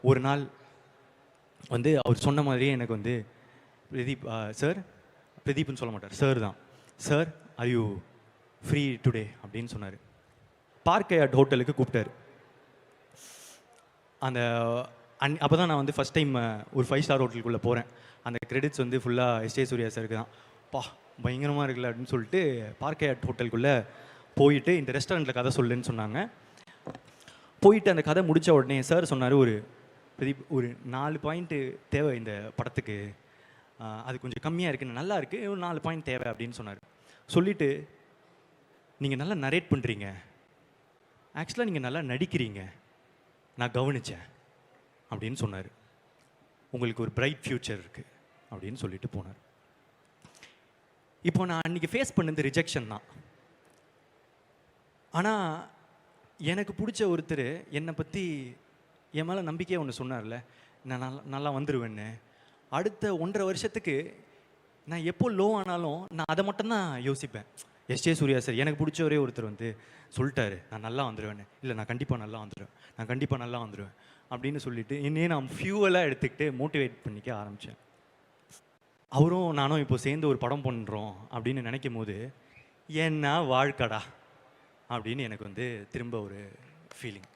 ஒரு நாள் வந்து அவர் சொன்ன மாதிரியே எனக்கு வந்து பிரதீப் சார், பிரதீப்னு சொல்ல மாட்டார், சார் தான், sir are you free today அப்படின்னு சொன்னார். பார்க் ஹோட்டலுக்கு கூப்பிட்டாரு. அந்த அப்போ தான் நான் வந்து ஃபஸ்ட் டைம் ஒரு 5 ஸ்டார் ஹோட்டலுக்குள்ளே போகிறேன். அந்த கிரெடிட்ஸ் வந்து ஃபுல்லாக எஸ்.ஜே. சூர்யா சாருக்கு தான். பா பயங்கரமாக இருக்குல்ல அப்படின்னு சொல்லிட்டு பார்க் ஹோட்டலுக்குள்ளே போயிட்டு இந்த ரெஸ்டாரண்ட்டில் கதை சொல்லுன்னு சொன்னாங்க. போயிட்டு அந்த கதை முடித்த உடனே சார் சொன்னார், ஒரு 4 பாயிண்ட்டு தேவை இந்த படத்துக்கு, அது கொஞ்சம் கம்மியாக இருக்குன்னு, நல்லா இருக்குது, ஒரு 4 பாயிண்ட் தேவை அப்படின்னு சொன்னார். சொல்லிவிட்டு நீங்கள் நல்லா நரேட் பண்ணுறீங்க, ஆக்சுவலாக நீங்கள் நல்லா நடிக்கிறீங்க, நான் கவனித்தேன் அப்படின்னு சொன்னார். உங்களுக்கு ஒரு பிரைட் ஃப்யூச்சர் இருக்குது அப்படின்னு சொல்லிட்டு போனார். இப்போ நான் அன்றைக்கி ஃபேஸ் பண்ணது ரிஜெக்ஷன் தான். ஆனால் எனக்கு பிடிச்ச ஒருத்தர் என்னை பற்றி என் மேலே நம்பிக்கையாக ஒன்று சொன்னார்ல, நான் நல்லா வந்துடுவேன்னு. அடுத்த 1.5 வருஷத்துக்கு நான் எப்போ லோ ஆனாலும் நான் அதை மட்டும்தான் யோசிப்பேன். எஸ்.ஜே. சூர்யா சார் எனக்கு பிடிச்ச ஒருத்தர் வந்து சொல்லிட்டாரு, நான் நல்லா வந்துடுவேன்னு. இல்லை, நான் கண்டிப்பாக நல்லா வந்துடுவேன், நான் கண்டிப்பாக நல்லா வந்துடுவேன் அப்படின்னு சொல்லிட்டு என்னையே நான் ஃபியூவலாக எடுத்துக்கிட்டு மோட்டிவேட் பண்ணிக்க ஆரம்பித்தேன். அவரும் நானும் இப்போ சேர்ந்து ஒரு படம் பண்ணுறோம் அப்படின்னு நினைக்கும் போது என்ன வாழ்க்கடா அப்படின்னு எனக்கு வந்து திரும்ப ஒரு ஃபீலிங்.